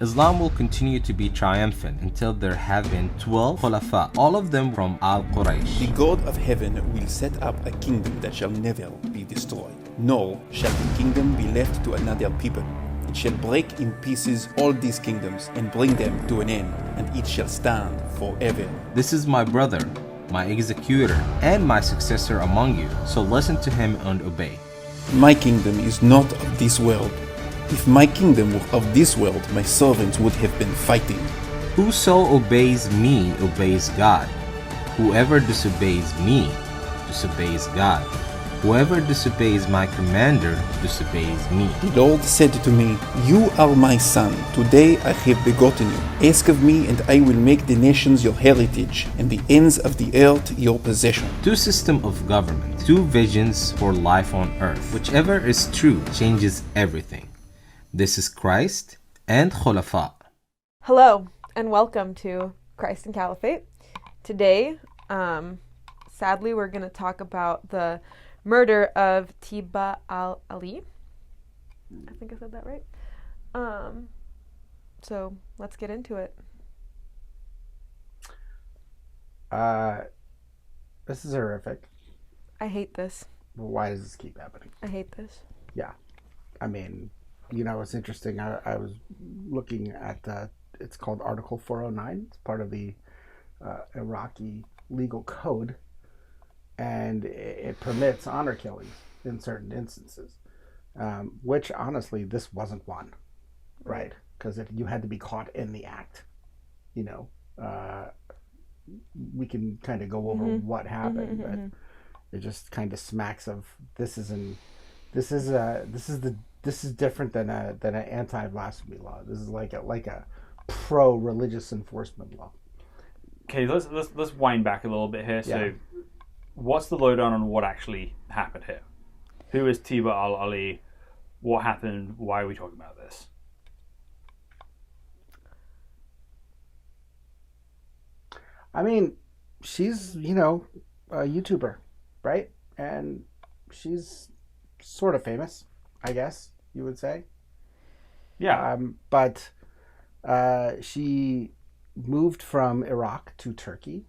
Islam will continue to be triumphant until there have been 12 Khulafa, all of them from Al-Quraysh. The God of heaven will set up a kingdom that shall never be destroyed, nor shall the kingdom be left to another people. It shall break in pieces all these kingdoms and bring them to an end, and it shall stand forever. This is my brother, my executor, and my successor among you, so listen to him and obey. My kingdom is not of this world. If my kingdom were of this world, my servants would have been fighting. Whoso obeys me obeys God. Whoever disobeys me disobeys God. Whoever disobeys my commander disobeys me. The Lord said to me, You are my son. Today I have begotten you. Ask of me, and I will make the nations your heritage, and the ends of the earth your possession. Two systems of government, two visions for life on earth. Whichever is true changes everything. This is Christ and Khulafa. Hello, and welcome to Christ and Caliphate. Today, sadly, we're going to talk about the murder of Tiba al-Ali. I think I said that right. So let's get into it. This is horrific. I hate this. Why does this keep happening? I hate this. Yeah. I mean, it's interesting. I was looking at, it's called Article 409. It's part of the Iraqi legal code, and it permits honor killings in certain instances, which honestly, this wasn't one, right? Because you had to be caught in the act, we can kind of go over what happened, but it just kind of smacks of this is different than an anti-blasphemy law. This is like a pro-religious enforcement law. Okay, let's wind back a little bit here. Yeah. So, what's the lowdown on what actually happened here? Who is Tiba al-Ali? What happened? Why are we talking about this? I mean, she's, a YouTuber, right? And she's sort of famous, I guess you would say. Yeah. But she moved from Iraq to Turkey,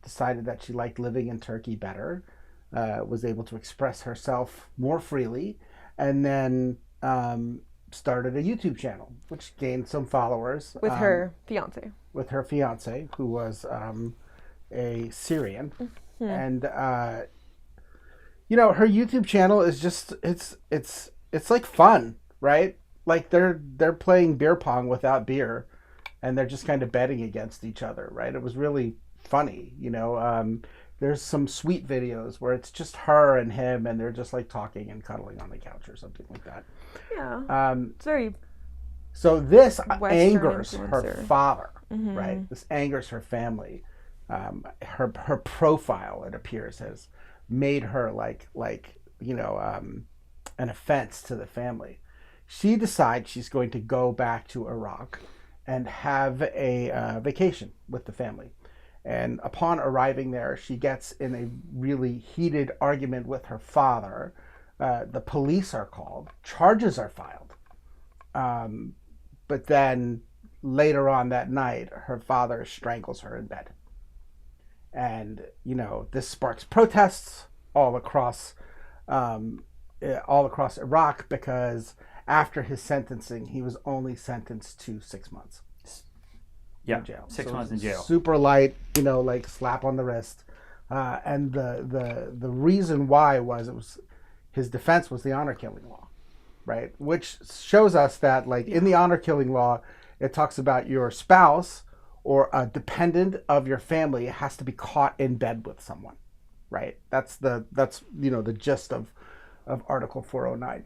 decided that she liked living in Turkey better, was able to express herself more freely, and then started a YouTube channel, which gained some followers. With her fiance. With her fiance, who was a Syrian. And, her YouTube channel is just, it's like fun, right? Like they're playing beer pong without beer, and they're just kind of betting against each other, right? It was really funny, There's some sweet videos where it's just her and him, and they're just like talking and cuddling on the couch or something like that. Yeah. It's very. So this Western angers influencer. her father, right? This angers her family. Her profile, it appears, has made her an offense to the family. She decides she's going to go back to Iraq and have a vacation with the family. And upon arriving there, she gets in a really heated argument with her father. The police are called. Charges are filed. But then later on that night, her father strangles her in bed. And, this sparks protests all across Iraq, because after his sentencing, he was only sentenced to 6 months. Yeah, in jail. 6 months in jail. Super light, like slap on the wrist. And the reason why was his defense was the honor killing law, right? Which shows us that in the honor killing law, it talks about your spouse or a dependent of your family has to be caught in bed with someone, right? That's the gist of Article 409.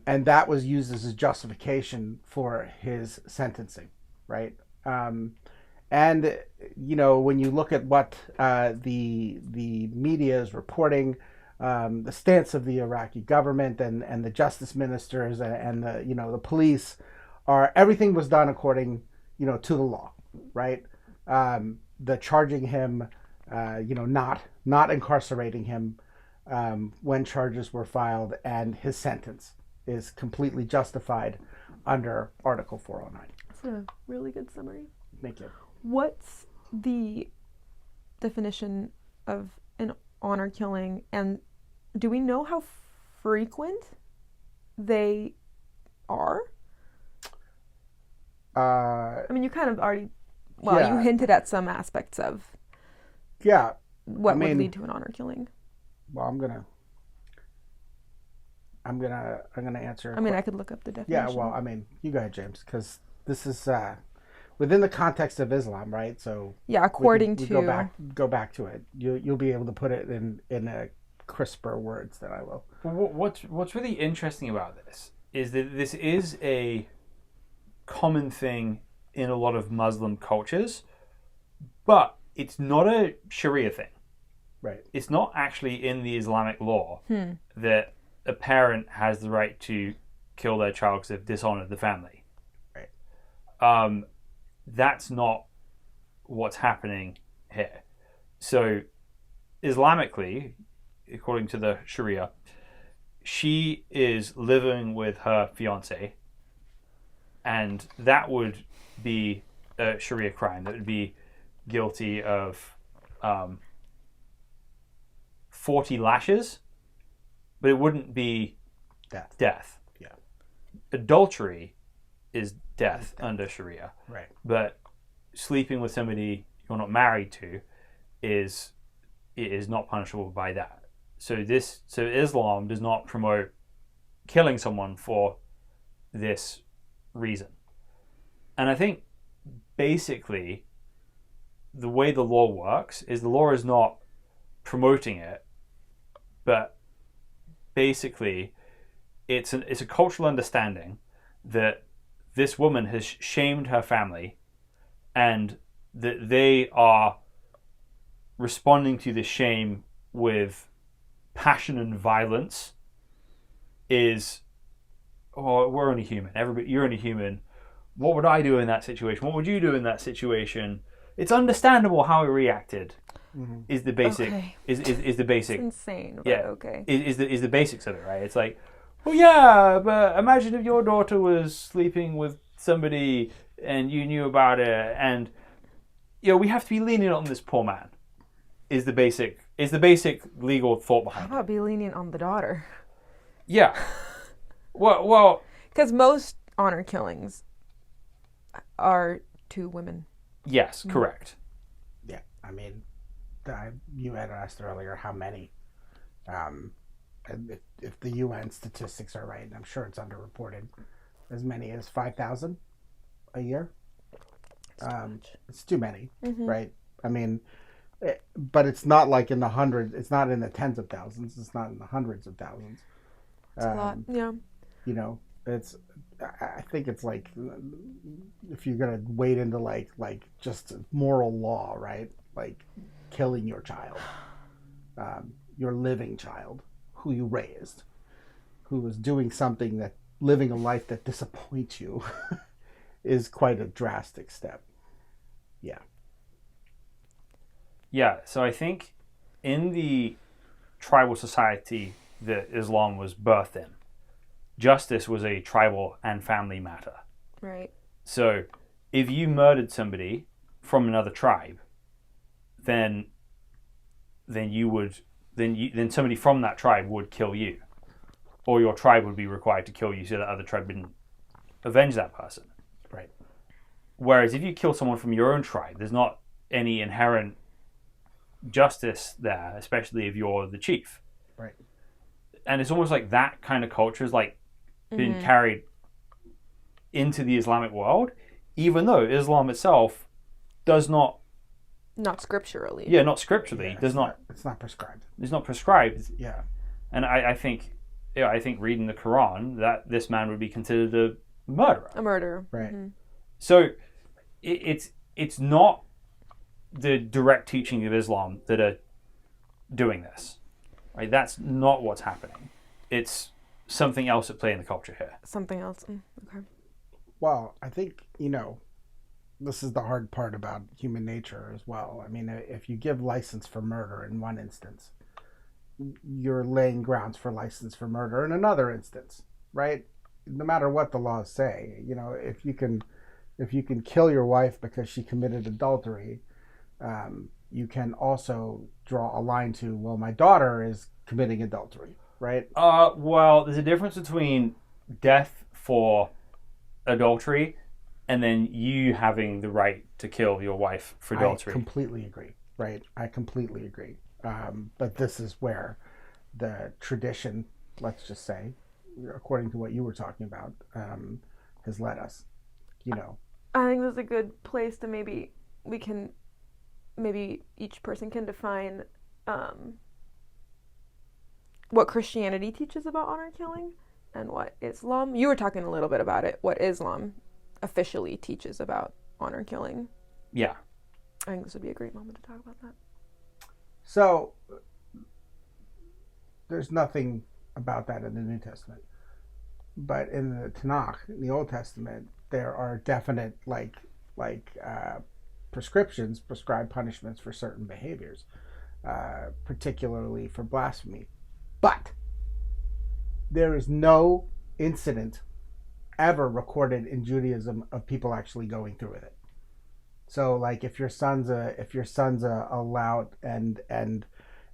And that was used as a justification for his sentencing, right? And when you look at what the media is reporting, the stance of the Iraqi government and the justice ministers and the police everything was done according to the law, right? The charging him, not incarcerating him when charges were filed, and his sentence is completely justified under Article 409. That's a really good summary. Thank you. What's the definition of an honor killing, and do we know how frequent they are? I mean, you kind of already, you hinted at some aspects of what would lead to an honor killing. Well, I'm gonna answer. I mean, I could look up the definition. Yeah, well, I mean, you go ahead, James, because this is within the context of Islam, right? So yeah, according to go back to it. You'll be able to put it in a crisper words than I will. What's really interesting about this is that this is a common thing in a lot of Muslim cultures, but it's not a Sharia thing. Right. It's not actually in the Islamic law that a parent has the right to kill their child because they've dishonored the family. Right. That's not what's happening here. So, Islamically, according to the Sharia, she is living with her fiance, and that would be a Sharia crime. That would be guilty of 40 lashes, but it wouldn't be death. Yeah. Adultery is death under Sharia. Right. But sleeping with somebody you're not married to is not punishable by that. So Islam does not promote killing someone for this reason. And I think basically the way the law works is the law is not promoting it, but basically it's a cultural understanding that this woman has shamed her family and that they are responding to this shame with passion and violence we're only human. You're only human. What would I do in that situation? What would you do in that situation? It's understandable how he reacted. Mm-hmm. Is the basic is the basic. It's insane. But yeah. Okay. Is the basics of it, right? It's like, well, yeah, but imagine if your daughter was sleeping with somebody and you knew about it, and we have to be lenient on this poor man. Is the basic legal thought behind it. How about be lenient on the daughter? Yeah. Well, because most honor killings are to women. Yes, correct. Yeah, I mean, you had asked earlier how many. If the UN statistics are right, and I'm sure it's underreported, as many as 5,000 a year. It's too many, right? I mean, but it's not like in the hundreds. It's not in the tens of thousands. It's not in the hundreds of thousands. It's a lot, yeah. It's. I think it's like if you're gonna wade into like just moral law, right? Like killing your child, your living child, who you raised, who is doing something that living a life that disappoints you, is quite a drastic step. Yeah. Yeah. So I think in the tribal society that Islam was birthed in, justice was a tribal and family matter. Right. So if you murdered somebody from another tribe, then somebody from that tribe would kill you, or your tribe would be required to kill you so that other tribe didn't avenge that person. Right. Whereas if you kill someone from your own tribe, there's not any inherent justice there, especially if you're the chief. Right. And it's almost like that kind of culture is like being carried into the Islamic world, even though Islam itself does not scripturally. Yeah, not scripturally. Yeah, it's not prescribed. It's not prescribed. Yeah. And I think reading the Quran that this man would be considered a murderer. A murderer. Right. Mm-hmm. So it's not the direct teaching of Islam that are doing this. Right? That's not what's happening. It's something else at play in the culture here. Something else. Okay. Well, I think, this is the hard part about human nature as well. I mean, if you give license for murder in one instance, you're laying grounds for license for murder in another instance, right? no matter what the laws say, if you can kill your wife because she committed adultery, you can also draw a line to, well, my daughter is committing adultery, right? Well, there's a difference between death for adultery and then you having the right to kill your wife for adultery. I completely agree, right? I completely agree. But this is where the tradition, let's just say, according to what you were talking about, has led us, I think that's a good place to maybe each person can define what Christianity teaches about honor killing and what Islam. You were talking a little bit about it, what Islam officially teaches about honor killing. Yeah. I think this would be a great moment to talk about that. So, there's nothing about that in the New Testament. But in the Tanakh, in the Old Testament, there are definite prescribed punishments for certain behaviors, particularly for blasphemy. But there is no incident ever recorded in Judaism of people actually going through with it. So, like, if your son's a lout and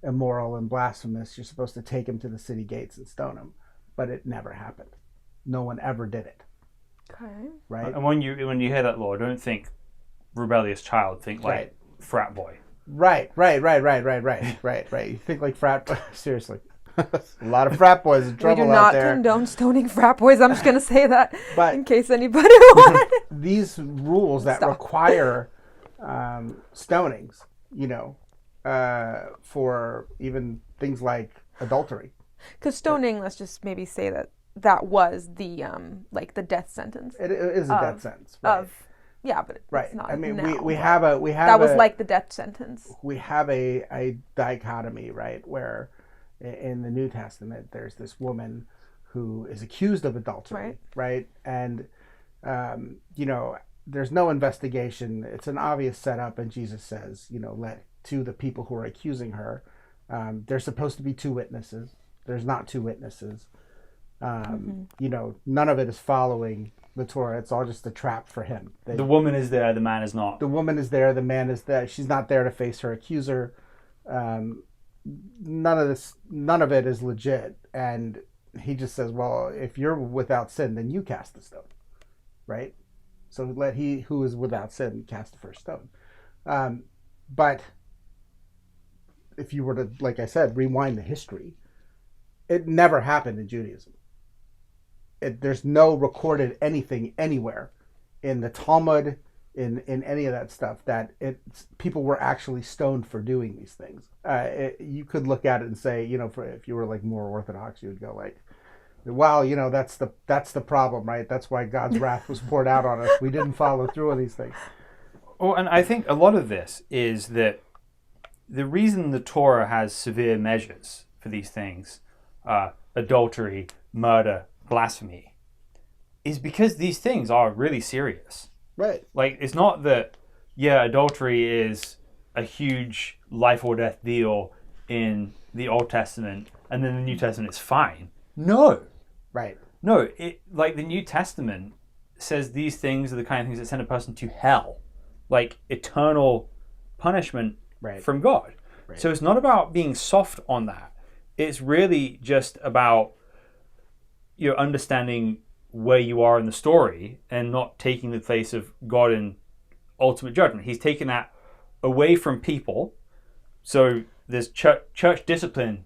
immoral and blasphemous, you're supposed to take him to the city gates and stone him. But it never happened. No one ever did it. Okay. Right. And when you hear that law, don't think rebellious child. Think like Right. frat boy. Right. You think like frat. Seriously, a lot of frat boys in We trouble do out not there. condone stoning frat boys. I'm just going to say that But in case anybody wanted. these rules that Stop. require stonings, for even things like adultery. Because stoning, let's just maybe say that was the the death sentence. It is a death sentence. Right. But Right. it's not I mean, now, we but have that was like the death sentence. we have a dichotomy, right, where in the New Testament there's this woman who is accused of adultery, right? And there's no investigation. It's an obvious setup, and Jesus says, let to the people who are accusing her, there's supposed to be two witnesses. There's not two witnesses. None of it is following the Torah. It's all just a trap for him. The woman is there, the man is not. The woman is there, the man is there. She's not there to face her accuser. None of it is legit. And he just says, well, if you're without sin, then you cast the stone, right? So let he who is without sin cast the first stone. But if you were to, like I said, rewind the history, it never happened in Judaism. There's no recorded anything anywhere in the Talmud, in any of that stuff, that people were actually stoned for doing these things. You could look at it and say, if you were like more Orthodox, you would go like, wow, that's the problem, right? That's why God's wrath was poured out on us. We didn't follow through on these things. Well, and I think a lot of this is that the reason the Torah has severe measures for these things, adultery, murder, blasphemy, is because these things are really serious. Right. Like, it's not that, adultery is a huge life or death deal in the Old Testament and then the New Testament is fine. No. Right. No, the New Testament says these things are the kind of things that send a person to hell. Like eternal punishment from God. Right. So it's not about being soft on that. It's really just about your understanding where you are in the story and not taking the place of God in ultimate judgment. He's taken that away from people. So there's church discipline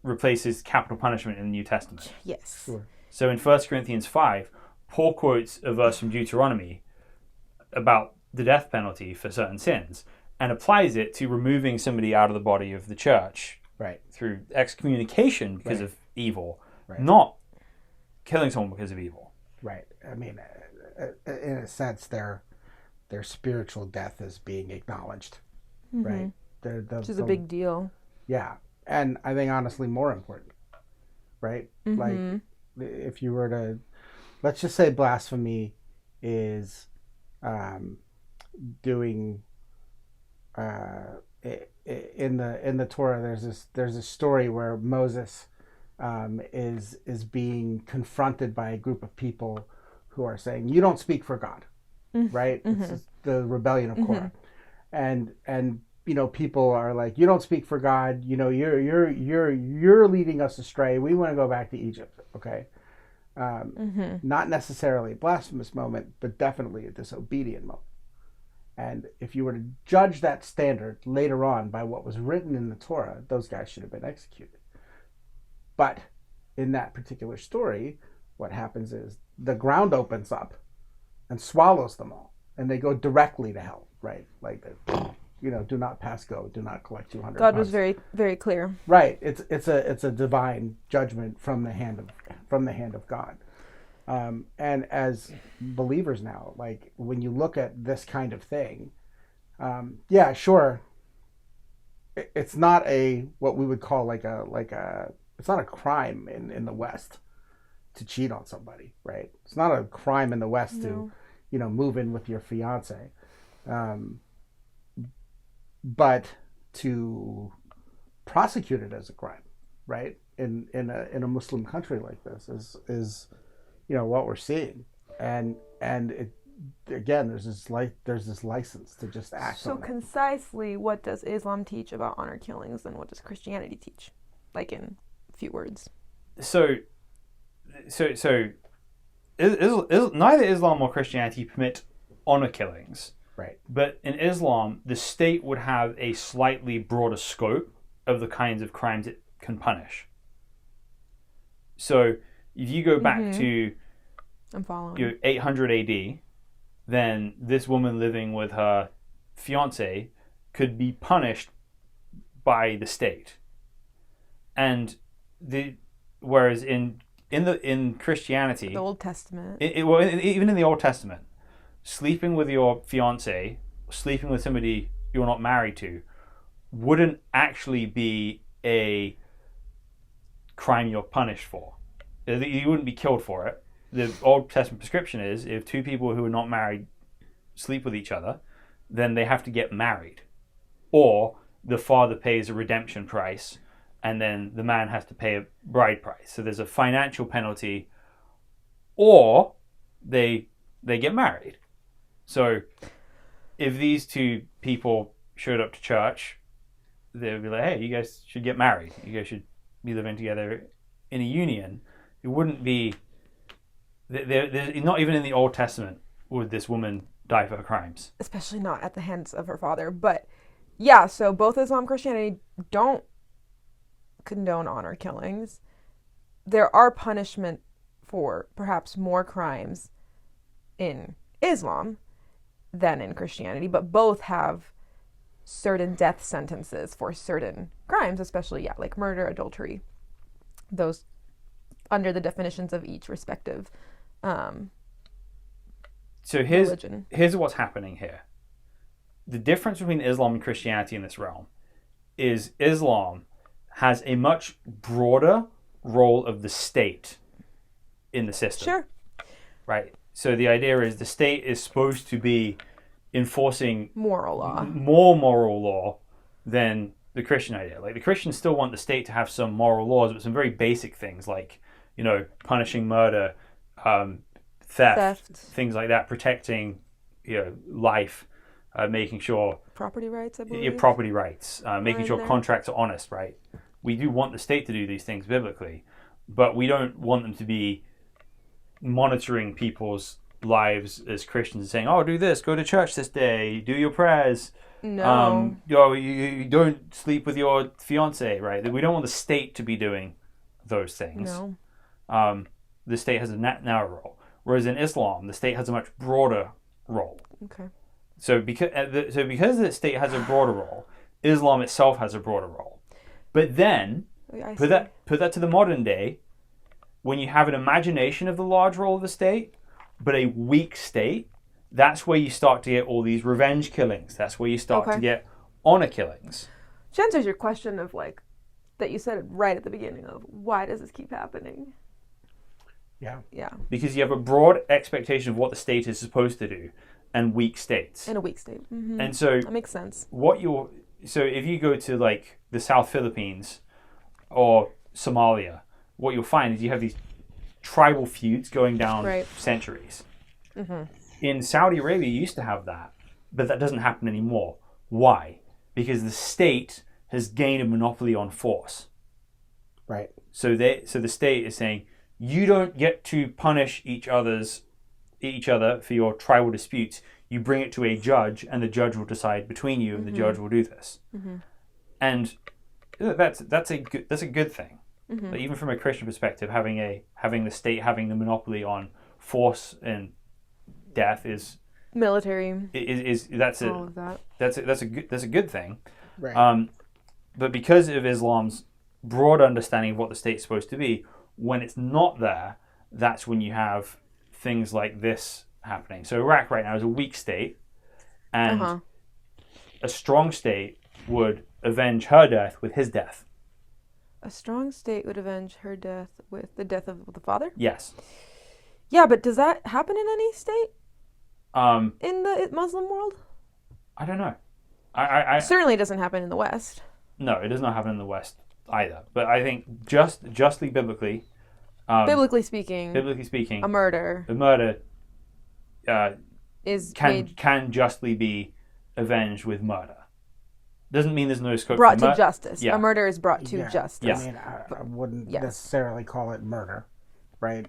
replaces capital punishment in the New Testament. Yes. Sure. So in 1 Corinthians 5, Paul quotes a verse from Deuteronomy about the death penalty for certain sins and applies it to removing somebody out of the body of the church through excommunication because of evil, not killing someone because of evil. Right. I mean, in a sense, their spiritual death is being acknowledged, right? Which is a big deal. Yeah. And I think, honestly, more important, right? Like, if you were to, let's just say blasphemy is doing, in the Torah, there's this story where Moses is being confronted by a group of people who are saying, "You don't speak for God," right? It's the rebellion of Korah, and people are like, "You don't speak for God. You're leading us astray. We want to go back to Egypt." Okay, not necessarily a blasphemous moment, but definitely a disobedient moment. And if you were to judge that standard later on by what was written in the Torah, those guys should have been executed. But in that particular story, what happens is the ground opens up and swallows them all, and they go directly to hell, right? Like, do not pass go, do not collect 200 God bucks. was very, very clear. Right. It's a divine judgment from the hand of God. And as believers now, like when you look at this kind of thing, yeah, sure, it's not what we would call it's not a crime in the West to cheat on somebody, right? It's not a crime in the West to move in with your fiance, but to prosecute it as a crime, right? In a Muslim country like this is what we're seeing, and it again there's this license to just act. So concisely, what does Islam teach about honor killings, and what does Christianity teach? Like in a few words. So neither Islam or Christianity permit honor killings. Right. But in Islam, the state would have a slightly broader scope of the kinds of crimes it can punish. So if you go back to I'm following. 800 AD, then this woman living with her fiance could be punished by the state. And whereas in Christianity, The Old Testament. Even in the Old Testament, sleeping with your fiance, sleeping with somebody you're not married to, wouldn't actually be a crime you're punished for. You wouldn't be killed for it. The Old Testament prescription is if two people who are not married sleep with each other, then they have to get married. Or the father pays a redemption price, and then the man has to pay a bride price. So there's a financial penalty, or they get married. So if these two people showed up to church, they would be like, hey, you guys should get married. You guys should be living together in a union. It wouldn't be... not even in the Old Testament would this woman die for her crimes. Especially not at the hands of her father. But yeah, so both Islam and Christianity don't condone honor killings. There are punishment for perhaps more crimes in Islam than in Christianity, but both have certain death sentences for certain crimes, especially, like murder, adultery, those under the definitions of each respective So religion. Here's what's happening here. The difference between Islam and Christianity in this realm is Islam has a much broader role of the state in the system. Sure. Right. So the idea is the state is supposed to be enforcing Moral law. more moral law than the Christian idea. Like the Christians still want the state to have some moral laws, but some very basic things like, punishing murder, theft, things like that, protecting, life, making sure Property rights, I believe. your property rights, making sure there. contracts are honest, right? We do want the state to do these things biblically, but we don't want them to be monitoring people's lives as Christians and saying, oh, do this, go to church this day, do your prayers. No. You don't sleep with your fiance, right? We don't want the state to be doing those things. No. The state has a narrow role. Whereas in Islam, the state has a much broader role. Okay. So because the state has a broader role, Islam itself has a broader role. But then, put that to the modern day, when you have an imagination of the large role of the state, but a weak state, that's where you start to get all these revenge killings. That's where you start to get honor killings. Which answers your question of that you said right at the beginning of why does this keep happening? Yeah. Because you have a broad expectation of what the state is supposed to do and weak states. In a weak state. Mm-hmm. And so that makes sense. So if you go to the South Philippines or Somalia, what you'll find is you have these tribal feuds going down Right. centuries. In Saudi Arabia, you used to have that, but that doesn't happen anymore. Why? Because the state has gained a monopoly on force. Right. So the state is saying, you don't get to punish each other for your tribal disputes. You bring it to a judge, and the judge will decide between you, and the judge will do this. And that's a good thing. But even from a Christian perspective, having the state having the monopoly on force and death is Military. that's All of that. a good thing. Right. But because of Islam's broad understanding of what the state's supposed to be, when it's not there, that's when you have things like this happening. So Iraq right now is a weak state, and a strong state would avenge her death with his death. A strong state would avenge her death with the death of the father? Yes. Yeah, but does that happen in any state in the Muslim world? I don't know. I Certainly doesn't happen in the West. No, it does not happen in the West either. But I think justly biblically, Biblically speaking, a murder murder is can justly be avenged with murder. Doesn't mean there's no scope brought for to justice. Yeah. A murder is brought to justice. Yeah. I mean, I wouldn't Yes. necessarily call it murder, right?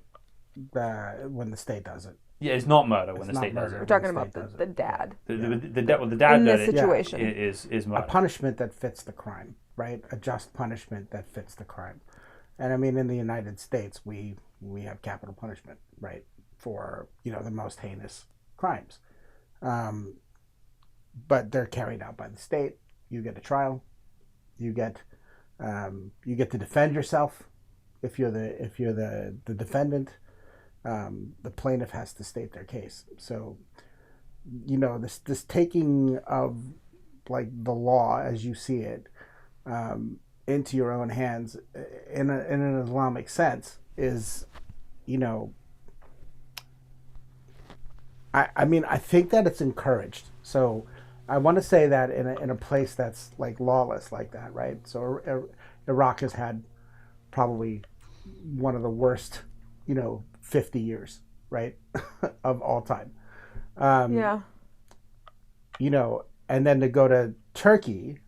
When the state does it. Yeah, it's not murder when It's the not state does murder. We're it. talking The about state does the it. dad. The dad In did this it situation. is A murder. punishment that fits the crime, right? A just punishment that fits the crime. And I mean, in the United States, we have capital punishment, right, for the most heinous crimes. But they're carried out by the state. You get a trial. You get to defend yourself. If you're the defendant, the plaintiff has to state their case. So, this taking of like the law as you see it into your own hands in an Islamic sense is, I mean, I think that it's encouraged. So I want to say that in a place that's like lawless like that, right? So Iraq has had probably one of the worst, 50 years, right, of all time. Yeah. And then to go to Turkey,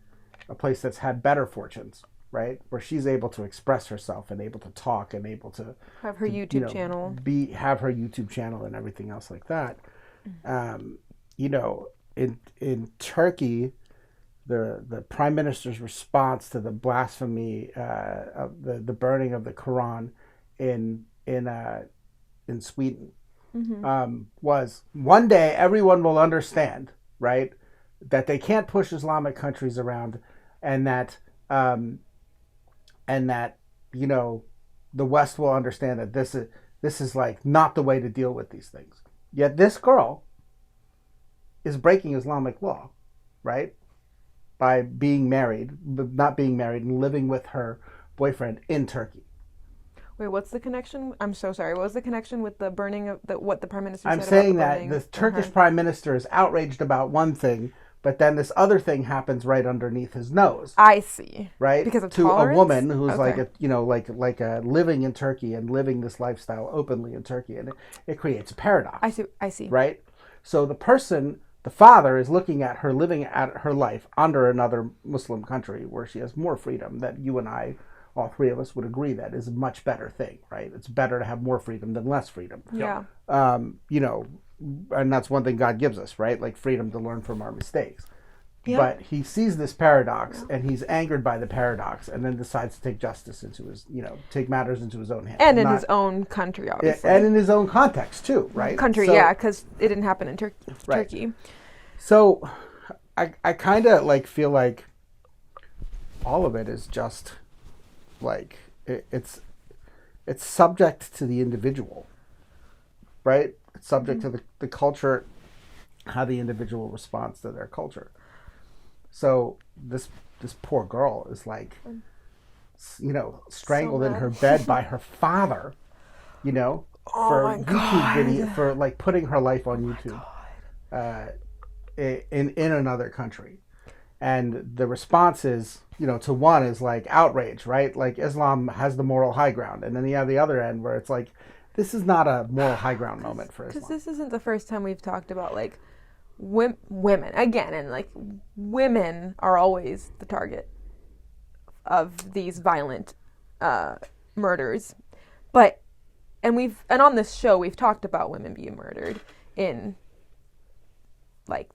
a place that's had better fortunes, right, where she's able to express herself and able to talk and able to Have her YouTube channel. have her YouTube channel and everything else like that. In Turkey, the prime minister's response to the blasphemy of the burning of the Quran in Sweden was, one day everyone will understand, right, that they can't push Islamic countries around, and that the West will understand that this is like not the way to deal with these things. Yet this girl is breaking Islamic law, right, by being married, but not being married, and living with her boyfriend in Turkey. Wait, what's the connection? I'm so sorry. What was the connection with the burning of what the prime minister I'm said saying about that burning the of Turkish her? prime minister is outraged about one thing, but then this other thing happens right underneath his nose, I see. right? Because of to tolerance? a woman who's Okay. like a living in Turkey and living this lifestyle openly in Turkey, and it creates a paradox. I see. Right? So the father is looking at her living at her life under another Muslim country where she has more freedom that you and I, all three of us, would agree that is a much better thing, right? It's better to have more freedom than less freedom. Yeah. And that's one thing God gives us, right? Like freedom to learn from our mistakes. Yeah. But he sees this paradox and he's angered by the paradox and then decides to take justice into his, take matters into his own hands. And in his own country, obviously. And in his own context too, right? Country, So- yeah, because it didn't happen in Right. Turkey. So I kind of like feel like all of it is just like it's subject to the individual, right? It's subject to the culture, how the individual responds to their culture. So this poor girl is like, strangled in bad. her bed by her father, for my YouTube God. video, for like putting her life on YouTube, in another country, And the response is, to one is like outrage, right? Like Islam has the moral high ground. And then you have the other end where it's like, this is not a moral high ground moment for Islam. Because this isn't the first time we've talked about like women again, and like women are always the target of these violent murders. But and on this show we've talked about women being murdered in like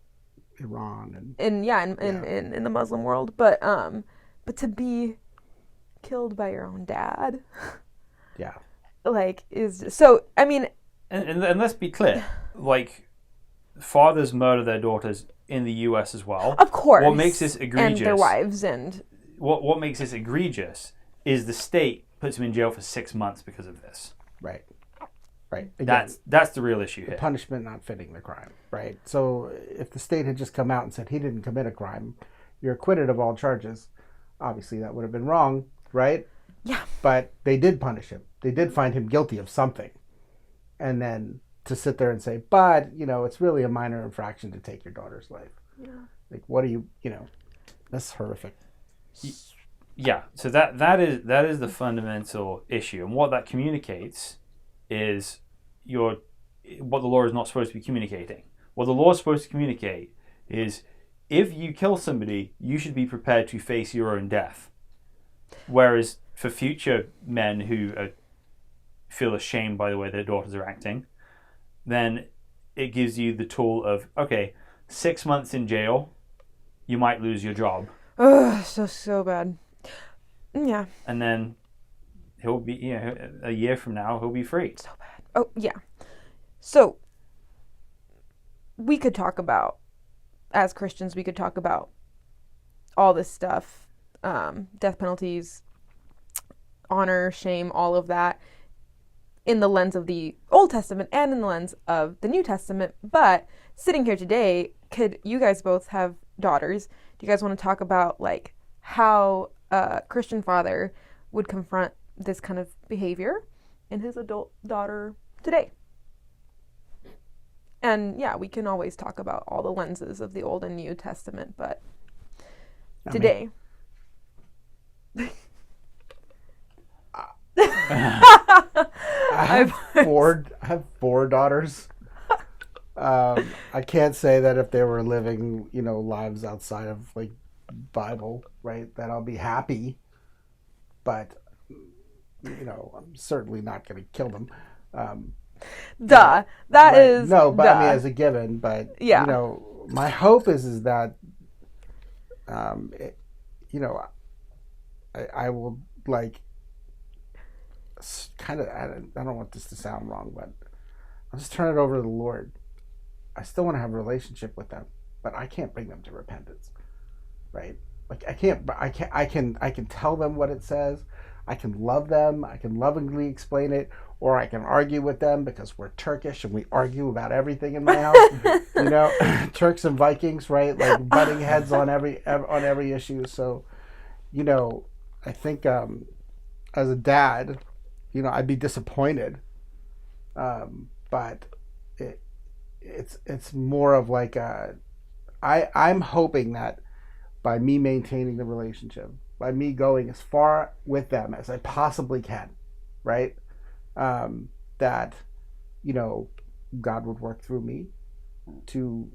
Iran in the Muslim world, but to be killed by your own dad, yeah, like is so. I mean, and let's be clear, like fathers murder their daughters in the U.S. as well. Of course, what makes this egregious? And their wives and what makes this egregious is the state puts them in jail for 6 months because of this. Right. Again, that's the real issue here. Punishment not fitting the crime, right? So if the state had just come out and said he didn't commit a crime, you're acquitted of all charges. Obviously, that would have been wrong, right? Yeah. But they did punish him. They did find him guilty of something. And then to sit there and say, but, it's really a minor infraction to take your daughter's life. Yeah. Like, what do you, that's horrific. Yeah. So that is the fundamental issue. And what that communicates is what the law is not supposed to be communicating. What the law is supposed to communicate is if you kill somebody, you should be prepared to face your own death. Whereas for future men who feel ashamed by the way their daughters are acting, then it gives you the tool of, okay, 6 months in jail, you might lose your job. Ugh, so bad. Yeah. And then he'll be, a year from now, he'll be free. So bad. Oh, yeah. So, we could talk about, as Christians, we could talk about all this stuff, death penalties, honor, shame, all of that, in the lens of the Old Testament and in the lens of the New Testament. But sitting here today, you guys both have daughters. Do you guys want to talk about, like, how a Christian father would confront this kind of behavior in his adult daughter today? And yeah, we can always talk about all the lenses of the Old and New Testament, but today. I have four daughters. I can't say that if they were living, lives outside of like Bible, right, that I'll be happy. But I'm certainly not going to kill them. That right. is no, but duh. I mean as a given. But yeah, my hope is that, I will like kind of. I don't want this to sound wrong, but I'll just turn it over to the Lord. I still want to have a relationship with them, but I can't bring them to repentance, right? Like I can tell them what it says. I can love them. I can lovingly explain it, or I can argue with them because we're Turkish and we argue about everything in my house. Turks and Vikings, right? Like butting heads on every issue. So, I think as a dad, I'd be disappointed, but it's more of like I'm hoping that by me maintaining the relationship, by me going as far with them as I possibly can, right? That, God would work through me to,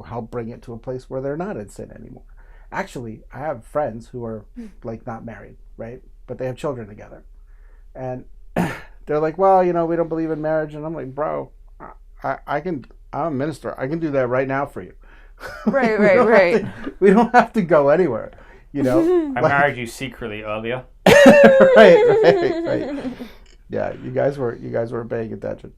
help bring it to a place where they're not in sin anymore. Actually, I have friends who are like not married, right? But they have children together. And they're like, well, we don't believe in marriage. And I'm like, bro, I'm a minister. I can do that right now for you. Right. We don't have to go anywhere, I married you secretly earlier. Right. Yeah, you guys were paying attention.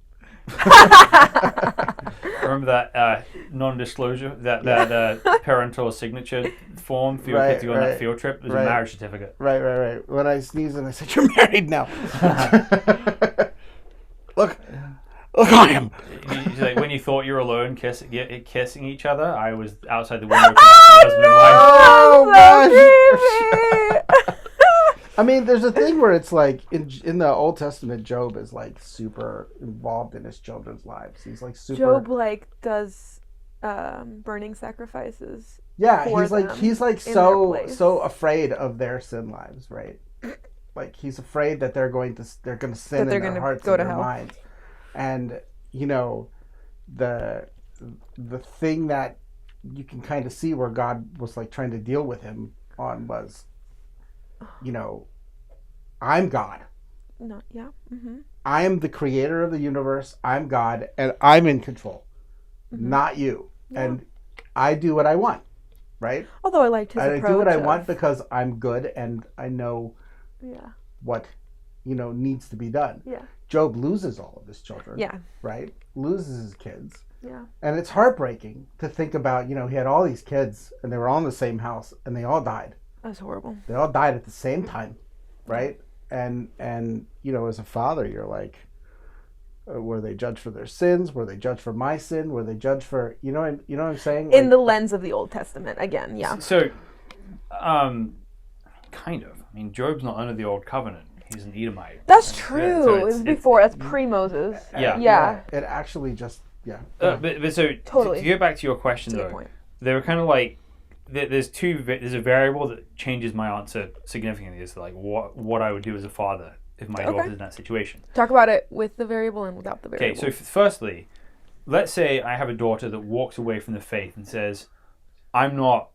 Remember that non-disclosure, that parental signature form for your kids to go on that field trip? There's a marriage certificate. Right. When I sneezed and I said, "You're married now." Look on him. He's like, when you thought you were alone kissing each other, I was outside the window. Husband and wife. Oh gosh. I mean, there's a thing where it's like in the Old Testament, Job is like super involved in his children's lives. He's like super. Job like does burning sacrifices Yeah, for he's like them he's like in their so place. afraid of their sin lives, right? Like he's afraid that they're going to sin That in they're their gonna hearts go and to their hell. minds. And you know, the the thing that you can kind of see where God was like trying to deal with him on was, you know, I'm God. No, yeah. Mm-hmm. I am the creator of the universe. I'm God, and I'm in control, Mm-hmm. not you. Yeah. And I do what I want, right? Although I liked his I approach. do what I of, want because I'm good and I know Yeah. what needs to be done. Yeah. Job loses all of his children. Yeah. Right? Loses his kids. Yeah. And it's heartbreaking to think about, he had all these kids and they were all in the same house and they all died. That's horrible. They all died at the same time, right? And as a father, you're like, were they judged for their sins? Were they judged for my sin? Were they judged for you know what I'm saying? In the lens of the Old Testament, again, yeah. So, kind of. I mean, Job's not under the old covenant. He's an Edomite. That's Yeah, true. so It was before. That's pre-Moses. Yeah. Yeah. It actually just But so Totally. to get back to your question That's a good though, point. they were kind of like there's a variable that changes my answer significantly. It's like what I would do as a father if my daughter's in that situation. Talk about it with the variable and without the variable. Okay, so firstly, let's say I have a daughter that walks away from the faith and says, "I'm not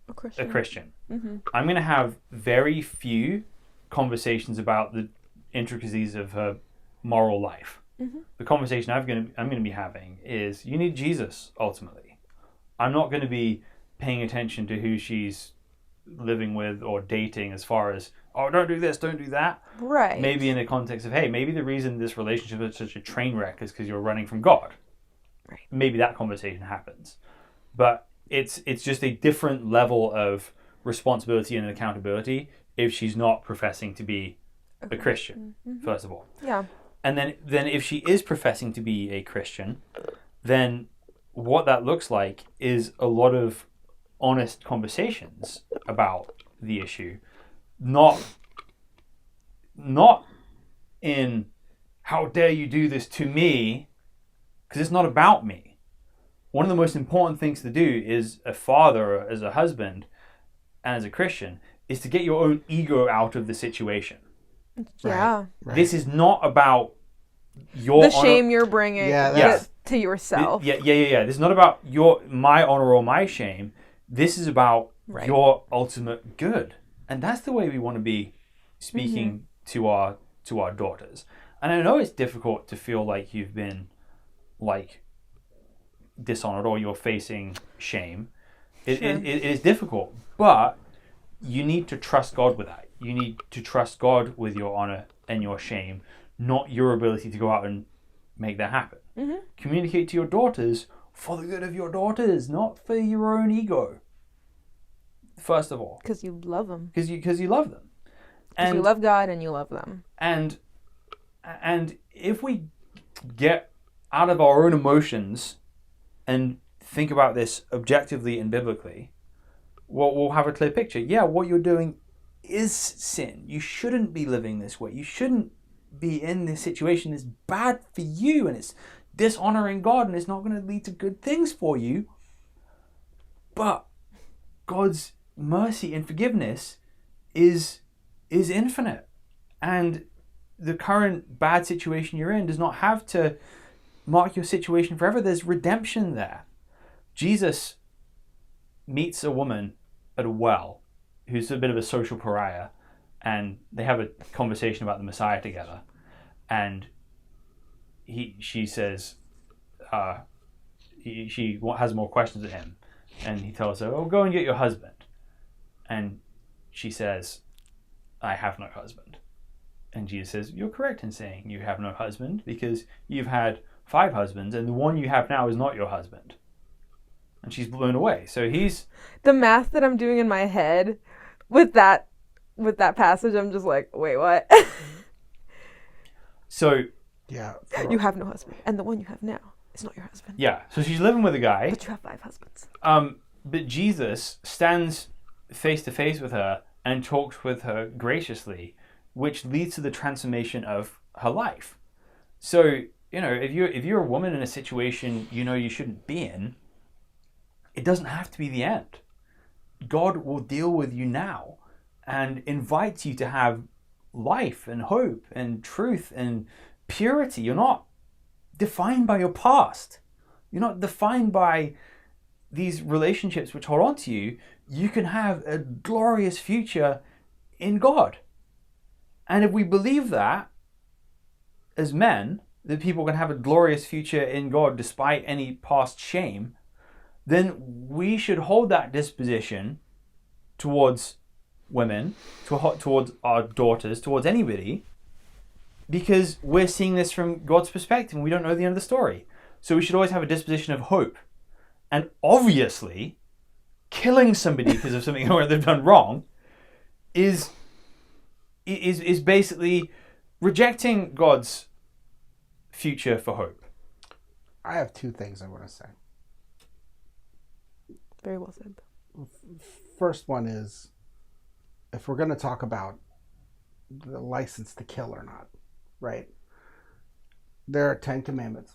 a Christian. a Christian." Mm-hmm. I'm going to have very few conversations about the intricacies of her moral life. Mm-hmm. The conversation I'm going to be having is, you need Jesus ultimately. I'm not going to be paying attention to who she's living with or dating as far as, oh, don't do this, don't do that. Right. Maybe in the context of, hey, maybe the reason this relationship is such a train wreck is because you're running from God. Right. Maybe that conversation happens. But it's just a different level of responsibility and accountability if she's not professing to be a Christian, first of all. Yeah. And then if she is professing to be a Christian, then what that looks like is a lot of honest conversations about the issue, not in how dare you do this to me, because it's not about me. One of the most important things to do as a father, or as a husband, and as a Christian, is to get your own ego out of the situation. Yeah. Right. This is not about your The shame you're bringing to yourself. Yeah. This is not about my honor or my shame. This is about your ultimate good, and that's the way we want to be speaking to our daughters. And I know it's difficult to feel like you've been like dishonored or you're facing shame. It is difficult, but you need to trust God with that. You need to trust God with your honor and your shame, not your ability to go out and make that happen. Mm-hmm. Communicate to your daughters for the good of your daughters, not for your own ego. First of all, Because you love them. because you love them, Because you love God and you love them. and if we get out of our own emotions and think about this objectively and biblically, we'll have a clear picture. Yeah, what you're doing is sin. You shouldn't be living this way. You shouldn't be in this situation. It's bad for you and it's dishonoring God and it's not going to lead to good things for you. But God's mercy and forgiveness is infinite. And the current bad situation you're in does not have to mark your situation forever. There's redemption there. Jesus meets a woman at a well who's a bit of a social pariah, and they have a conversation about the Messiah together, and she says she has more questions of him, and he tells her, oh, go and get your husband, and she says, I have no husband. And Jesus says, you're correct in saying you have no husband, because you've had 5 husbands and the one you have now is not your husband. And she's blown away. So he's... The math that I'm doing in my head with that passage, I'm just like, wait, what? So... Yeah. You have no husband. And the one you have now is not your husband. Yeah. So she's living with a guy. But you have 5 husbands. But Jesus stands face to face with her and talks with her graciously, which leads to the transformation of her life. So, if you're a woman in a situation you shouldn't be in, it doesn't have to be the end. God will deal with you now and invites you to have life and hope and truth and purity. You're not defined by your past. You're not defined by these relationships which hold on to you. You can have a glorious future in God. And if we believe that as men, that people can have a glorious future in God despite any past shame, then we should hold that disposition towards women, towards our daughters, towards anybody, because we're seeing this from God's perspective and we don't know the end of the story. So we should always have a disposition of hope. And obviously, killing somebody because of something they've done wrong is basically rejecting God's future for hope. I have two things I want to say. Very well said. First one is, if we're going to talk about the license to kill or not, right? There are 10 commandments.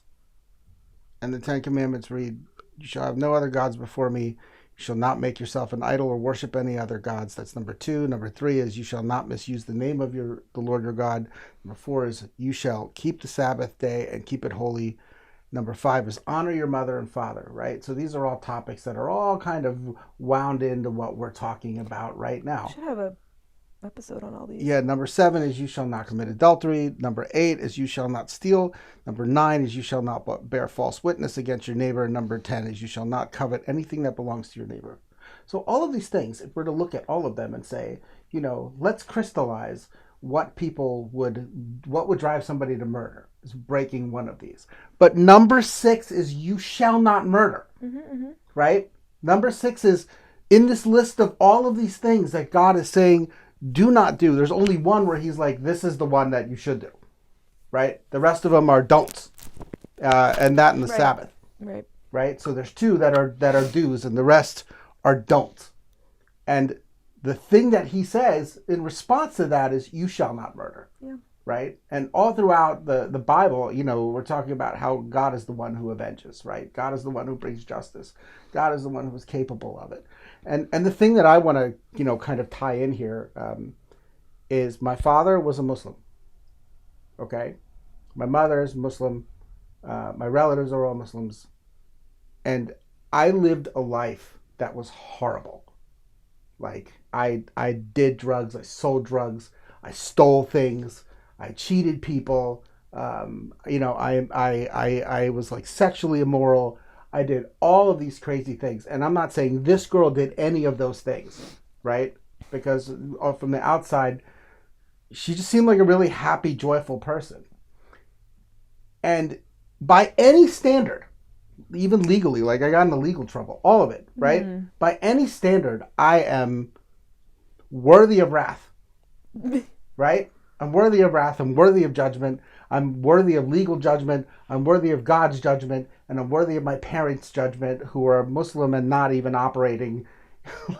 And the 10 commandments read, you shall have no other gods before me. You shall not make yourself an idol or worship any other gods. That's number 2. Number 3 is, you shall not misuse the name of the Lord your God. Number 4 is, you shall keep the Sabbath day and keep it holy. Number 5 is, honor your mother and father, right? So these are all topics that are all kind of wound into what we're talking about right now. We should have a episode on all these. Yeah, number 7 is, you shall not commit adultery. Number 8 is, you shall not steal. Number 9 is, you shall not bear false witness against your neighbor. And number 10 is, you shall not covet anything that belongs to your neighbor. So all of these things, if we're to look at all of them and say, let's crystallize what would drive somebody to murder, is breaking one of these. But number 6 is, you shall not murder, right? Number 6 is, in this list of all of these things that God is saying, do not do, there's only one where he's like, this is the one that you should do, right? The rest of them are don'ts, and that in the Sabbath, right? So there's 2 that are do's, and the rest are don'ts. And the thing that he says in response to that is, you shall not murder, right? And all throughout the Bible, we're talking about how God is the one who avenges, right? God is the one who brings justice. God is the one who is capable of it. And the thing that I want to, kind of tie in here is, my father was a Muslim, okay? My mother is Muslim. My relatives are all Muslims. And I lived a life that was horrible. Like, I did drugs, I sold drugs, I stole things, I cheated people, I was like sexually immoral. I did all of these crazy things. And I'm not saying this girl did any of those things, right? Because from the outside, she just seemed like a really happy, joyful person. And by any standard, even legally, like I got into legal trouble, all of it, right? By any standard, I am worthy of wrath, right? I'm worthy of wrath. I'm worthy of judgment. I'm worthy of legal judgment. I'm worthy of God's judgment. And I'm worthy of my parents' judgment, who are Muslim and not even operating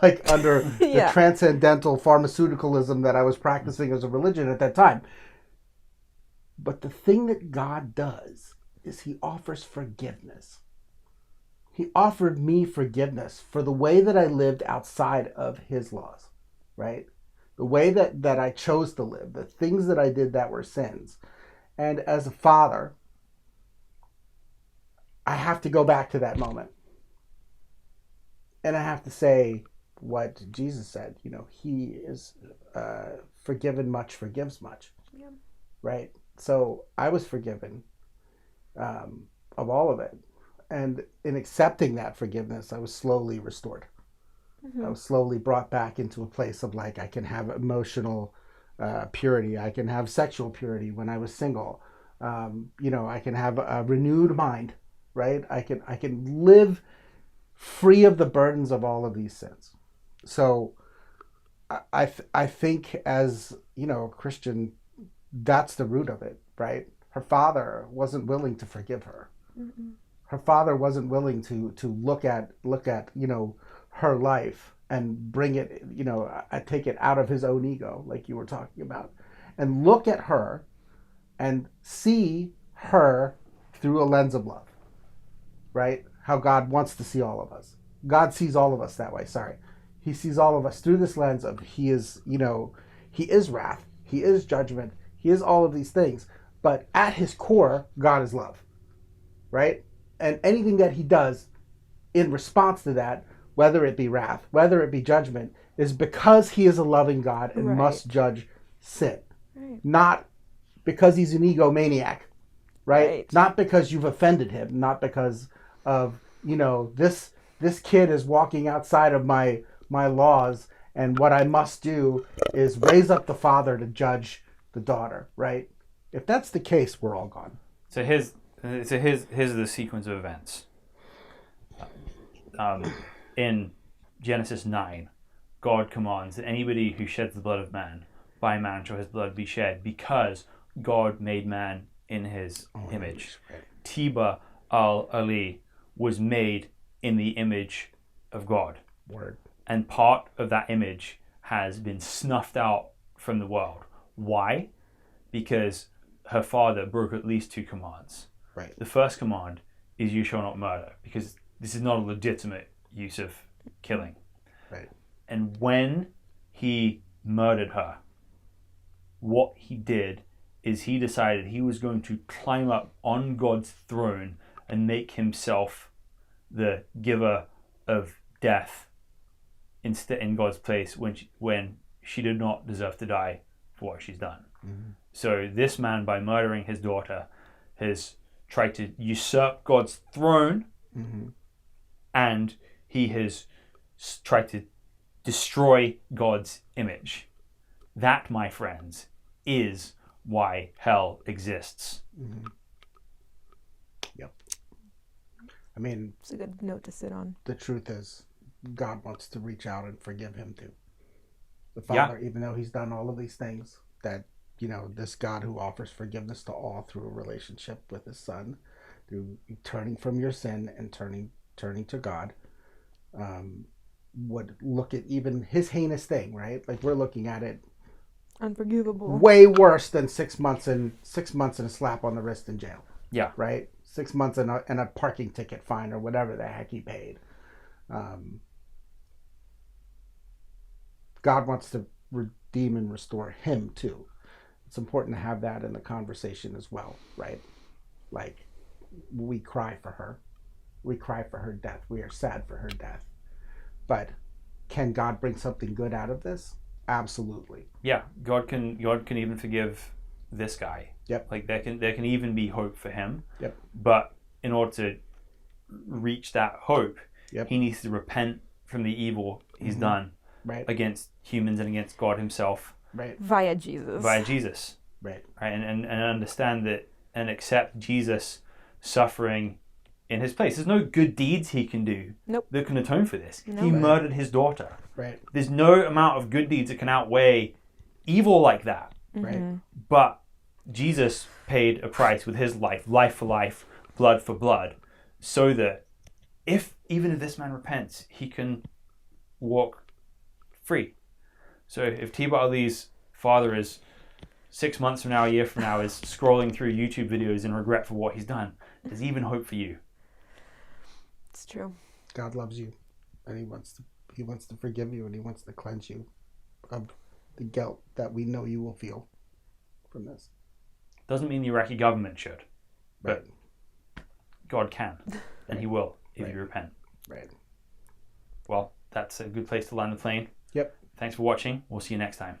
like under the transcendental pharmaceuticalism that I was practicing as a religion at that time. But the thing that God does is he offers forgiveness. He offered me forgiveness for the way that I lived outside of his laws, right? The way that I chose to live, the things that I did that were sins. And as a father, I have to go back to that moment. And I have to say what Jesus said, he is forgiven much, forgives much, right? So I was forgiven of all of it. And in accepting that forgiveness, I was slowly restored. I was slowly brought back into a place of like, I can have emotional purity. I can have sexual purity when I was single. I can have a renewed mind, right? I can live free of the burdens of all of these sins. So I think as, a Christian, that's the root of it, right? Her father wasn't willing to forgive her. Her father wasn't willing to look at her life and bring it, take it out of his own ego, like you were talking about, and look at her and see her through a lens of love, right? How God wants to see all of us. God sees all of us that way. Sorry. he sees all of us through this lens of he is, he is wrath, he is judgment, he is all of these things. But at his core, God is love, right? And anything that he does in response to that, whether it be wrath, whether it be judgment, is because he is a loving God and Right. must judge sin. Right. Not because he's an egomaniac, right? Right. Not because you've offended him, not because of, this kid is walking outside of my laws, and what I must do is raise up the father to judge the daughter, right? If that's the case, we're all gone. So here's the sequence of events. In Genesis 9, God commands that anybody who sheds the blood of man, by man shall his blood be shed, because God made man in his image. Right. Tiba al-Ali was made in the image of God. Word. And part of that image has been snuffed out from the world. Why? Because her father broke at least 2 commands. Right. The first command is you shall not murder, because this is not a legitimate use of killing. Right. And when he murdered her, what he did is he decided he was going to climb up on God's throne and make himself the giver of death instead in God's place when she did not deserve to die for what she's done. Mm-hmm. So this man, by murdering his daughter, has tried to usurp God's throne, Mm-hmm. and he has tried to destroy God's image. That, my friends, is why hell exists. Mm-hmm. Yep. I mean, It's a good note to sit on. the truth is, God wants to reach out and forgive him too. The Father, even though he's done all of these things, that, this God who offers forgiveness to all through a relationship with his Son, through turning from your sin and turning to God, would look at even his heinous thing, right? Like, we're looking at it Unforgivable. way worse than 6 months and a slap on the wrist in jail. Yeah. Right? 6 months and a parking ticket fine or whatever the heck he paid. God wants to redeem and restore him too. It's important to have that in the conversation as well, right? Like, we cry for her. We cry for her death. We are sad for her death. But can God bring something good out of this? Absolutely. Yeah, God can even forgive this guy. Yep. Like there can even be hope for him. Yep. But in order to reach that hope, Yep. he needs to repent from the evil he's done Right. against humans and against God himself Right. Via Jesus. via Jesus. Right. Right? And understand that and accept Jesus suffering in his place. There's no good deeds he can do Nope. that can atone for this. No. He Right. murdered his daughter. Right. There's no amount of good deeds that can outweigh evil like that. Right. But Jesus paid a price with his life for life, blood for blood, so that even if this man repents, he can walk free. So if Tiba Ali's father is 6 months from now, a year from now, is scrolling through YouTube videos in regret for what he's done, there's even hope for you. It's true. God loves you, and he wants to forgive you, and he wants to cleanse you of the guilt that we know you will feel from this. Doesn't mean the Iraqi government should, Right. but God can, and he will if Right. you repent. Right. Well, that's a good place to land the plane. Yep. Thanks for watching. We'll see you next time.